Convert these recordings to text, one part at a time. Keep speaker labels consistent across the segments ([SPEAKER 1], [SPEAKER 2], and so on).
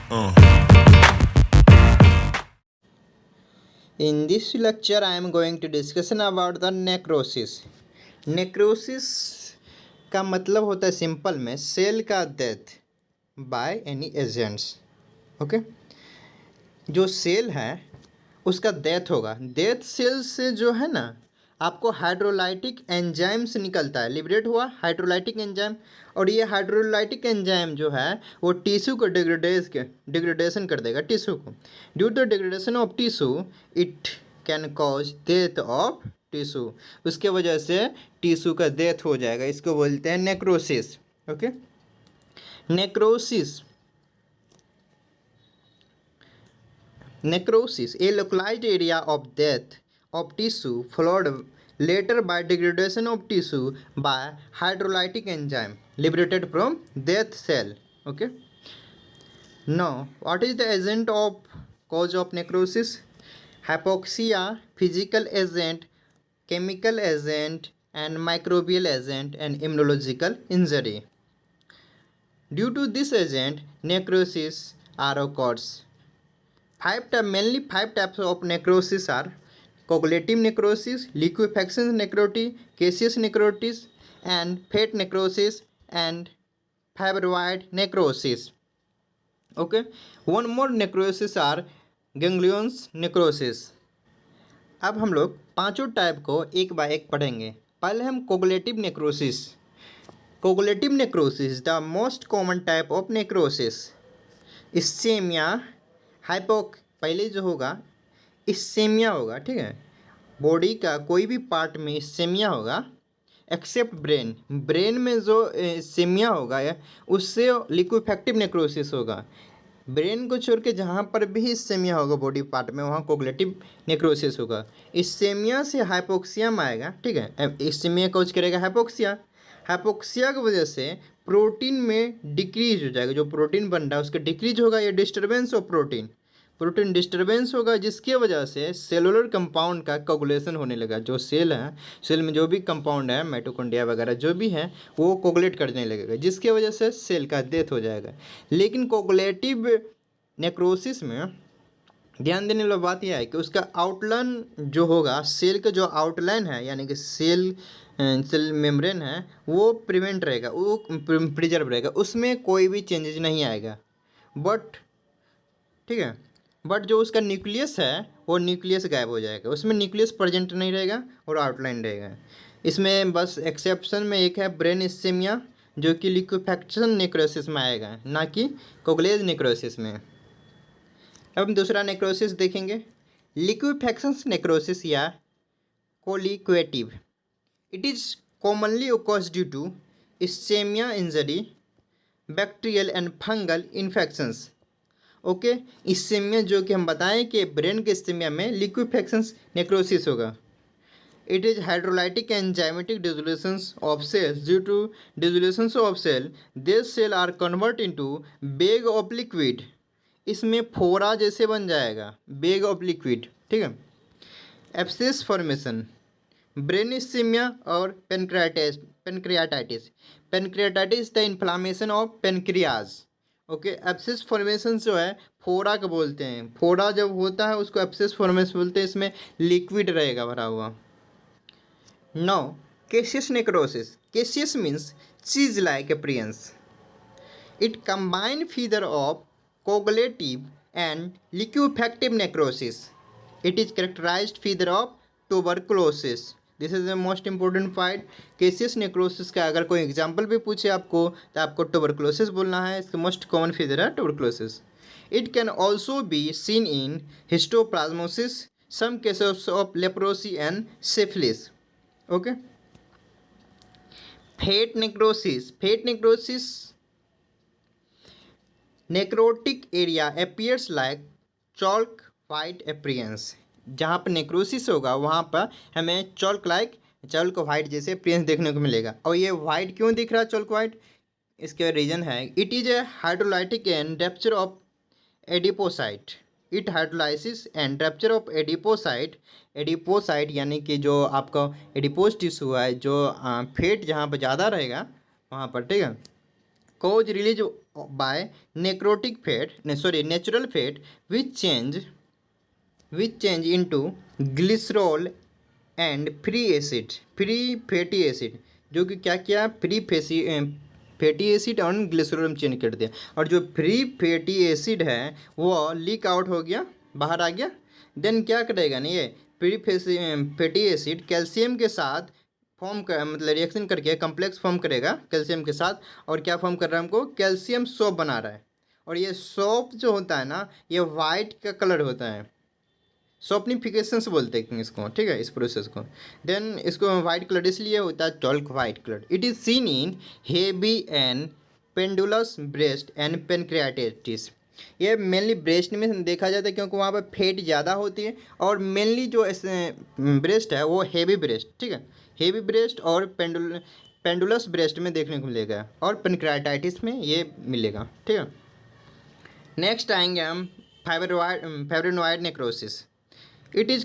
[SPEAKER 1] In this lecture, I am going to discussion about the necrosis. Necrosis का मतलब होता है सिंपल में सेल का death by any agents. Okay, जो सेल है उसका डेथ होगा. डेथ सेल से जो है ना आपको हाइड्रोलाइटिक एंजाइम्स निकलता है, लिबरेट हुआ हाइड्रोलाइटिक एंजाइम. और ये हाइड्रोलाइटिक एंजाइम जो है वो टिश्यू को डिग्रेडेशन कर देगा टिश्यू को. Due to degradation of tissue it can cause death of tissue. उसके वजह से टिश्यू का डेथ हो जाएगा. इसको बोलते हैं necrosis. Okay, necrosis, a localized area of death of tissue followed later by degradation of tissue by hydrolytic enzyme liberated from death cell. Okay, now what is the agent of cause of necrosis? Hypoxia, physical agent, chemical agent, and microbial agent, and immunological injury. Due to this agent necrosis are occurs. Mainly five types of necrosis are coagulative necrosis, liquefaction necrosis, caseous necrosis, and fat necrosis, and fibroid necrosis. Okay, one more necrosis are ganglions necrosis. अब हम लोग पांचों type को एक bye एक पढ़ेंगे. पहले हम coagulative necrosis. Coagulative necrosis the most common type of necrosis. Ischaemia पहले जो होगा इस्केमिया होगा. ठीक है, बॉडी का कोई भी पार्ट में इस्केमिया होगा एक्सेप्ट ब्रेन में जो इस्केमिया होगा उससे लिक्विफेक्टिव नेक्रोसिस होगा. ब्रेन को छोड़ के जहाँ पर भी इस्केमिया होगा बॉडी पार्ट में वहाँ कोगुलेटिव नेक्रोसिस होगा. इस्केमिया से हाइपोक्सिया में आएगा. ठीक है, इस्केमिया कॉज करेगा हाइपोक्सिया की वजह से प्रोटीन में डिक्रीज हो जाएगा. जो प्रोटीन बन रहा है उसका डिक्रीज होगा. ये डिस्टर्बेंस ऑफ प्रोटीन डिस्टर्बेंस होगा जिसकी वजह से सेलुलर कंपाउंड का कोगुलेशन होने लगा. जो सेल है, सेल में जो भी कंपाउंड है माइटोकॉन्ड्रिया वगैरह जो भी है वो कोगुलेट करने लगेगा जिसकी वजह से सेल का डेथ हो जाएगा. लेकिन कोगुलेटिव नेक्रोसिस में ध्यान देने वाली बात यह है कि उसका आउटलाइन जो होगा सेल का जो आउटलाइन है यानी कि सेल मेम्ब्रेन है वो प्रिवेंट रहेगा, वो प्रिजर्व रहेगा, उसमें कोई भी चेंजेस नहीं आएगा. ठीक है, बट जो उसका न्यूक्लियस है वो न्यूक्लियस गायब हो जाएगा. उसमें न्यूक्लियस प्रेजेंट नहीं रहेगा और आउटलाइन रहेगा. इसमें बस एक्सेप्शन में एक है ब्रेन इस्केमिया जो कि लिक्विफेक्शन नेक्रोसिस में आएगा, ना कि कोगुलेज नेक्रोसिस में. अब हम दूसरा नेक्रोसिस देखेंगे, लिक्विफेक्शन नेक्रोसिस या colliquative. It is commonly occurs due to ischemia injury, bacterial and fungal infections. Okay, ischemia जो कि हम बताएं कि ब्रेन के इस्केमिया में लिक्विफेक्शन नेक्रोसिस होगा. It is hydrolytic enzymatic dissolutions of cells. Due to dissolutions of cell this cell are convert into bag of liquid. इसमें फोड़ा जैसे बन जाएगा, बैग ऑफ लिक्विड. ठीक है, एब्सेस फॉर्मेशन, ब्रेन इस्केमिया और pancreatitis the inflammation of pancreas. Okay, abscess formation जो है फोड़ा का बोलते हैं. फोड़ा जब होता है उसको एब्सेस फॉर्मेशन बोलते हैं. इसमें लिक्विड रहेगा भरा हुआ. No caseous necrosis. Caseous means cheese like appearance. It combine feature of coagulative and liquefactive necrosis. It is characterized feature of tuberculosis. This is the most important point. Caseous necrosis का अगर कोई example भी पूछे आपको तो आपको tuberculosis बोलना है. इसका मोस्ट कॉमन फीचर है tuberculosis. It can also be seen in histoplasmosis, some cases of leprosy and syphilis. Okay, fat necrosis necrotic area appears like chalk white appearance. जहाँ पर नेक्रोसिस होगा वहाँ पर हमें चॉल्क वाइट जैसे अपीयरेंस देखने को मिलेगा. और ये वाइट क्यों दिख रहा है चॉल्क वाइट? इसका रीजन है it is a hydrolytic and rupture of adipocyte. It hydrolysis and rupture of adipocyte यानी कि जो आपका एडिपोज टिश्यू है जो फेट जहाँ पर ज़्यादा रहेगा वहाँ पर. ठीक है, cause release by necrotic fat, natural fat which change into glycerol and free fatty acid, जो कि क्या किया, फैटी एसिड और ग्लिसरॉल में चेंज कर दिया, और जो फ्री फैटी एसिड है वो लीक आउट हो गया, बाहर आ गया। देन क्या करेगा ना, ये फ्री फैटी एसिड कैल्शियम के साथ फॉर्म कर, मतलब रिएक्शन करके कम्प्लेक्स फॉर्म करेगा कैल्शियम के साथ, और क्या फॉर्म कर रहा है, हमको कैल्शियम सोप बना रहा है। और ये सोप जो होता है ना, ये वाइट का कलर होता है, सोपनिफिकेशन बोलते हैं इसको, ठीक है, इस प्रोसेस को। देन इसको वाइट कलर इसलिए होता है, talc white colour. It is seen in heavy and pendulous breast and pancreatitis. ये मेनली ब्रेस्ट में देखा जाता है क्योंकि वहाँ पर फैट ज़्यादा होती है, और मेनली जो ब्रेस्ट है वो हेवी ब्रेस्ट, ठीक है, हेवी ब्रेस्ट और पेंडुलस ब्रेस्ट में देखने को मिलेगा, और पेनक्रियाटाइटिस में ये मिलेगा, ठीक है। नेक्स्ट आएंगे हम fibrinoid necrosis. It is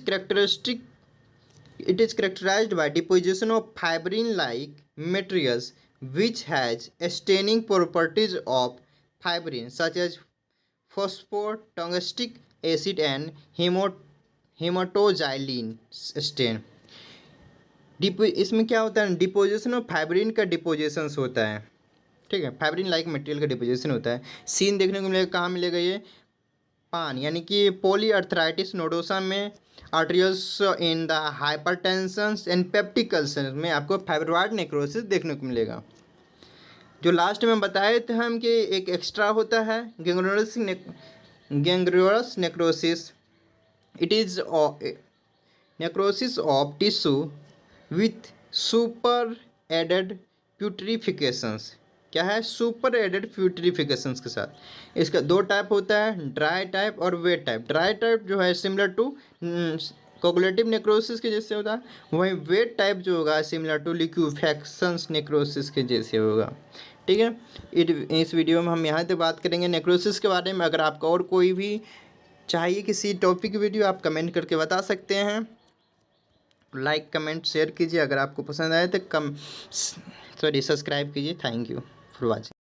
[SPEAKER 1] characterized by deposition of fibrin-like materials which has staining properties of fibrin such as phosphotungstic acid and haematoxylin stain. इसमें क्या होता है, डिपोजिशन ऑफ फाइब्रिन का डिपोजिशन होता है, ठीक है, फाइब्रिन लाइक मटेरियल का डिपोजिशन होता है। सीन देखने को मिलेगा, कहाँ मिलेगा, ये पान यानी कि पॉलीआर्थराइटिस नोडोसा में, arterioles in the hypertension and peptic ulcer में आपको फाइब्रोइड नेक्रोसिस देखने को मिलेगा। जो लास्ट में बताए थे हम कि एक एक्स्ट्रा होता है gangrenous necrosis. It is necrosis of tissue with super added putrefactions. क्या है, सुपर एडेड प्यूट्रिफिकेशंस के साथ। इसका दो टाइप होता है, ड्राई टाइप और वेट टाइप। ड्राई टाइप जो है सिमिलर टू कोगुलेटिव नेक्रोसिस के जैसे होता है, वहीं वेट टाइप जो होगा सिमिलर टू लिक्विफैक्शंस नेक्रोसिस के जैसे होगा, ठीक है। इस वीडियो में हम यहाँ से बात करेंगे नेक्रोसिस के बारे में। अगर आपका और कोई भी चाहिए किसी टॉपिक की वीडियो, आप कमेंट करके बता सकते हैं। लाइक कमेंट शेयर कीजिए, अगर आपको पसंद आए तो सब्सक्राइब कीजिए। Thank you for watching.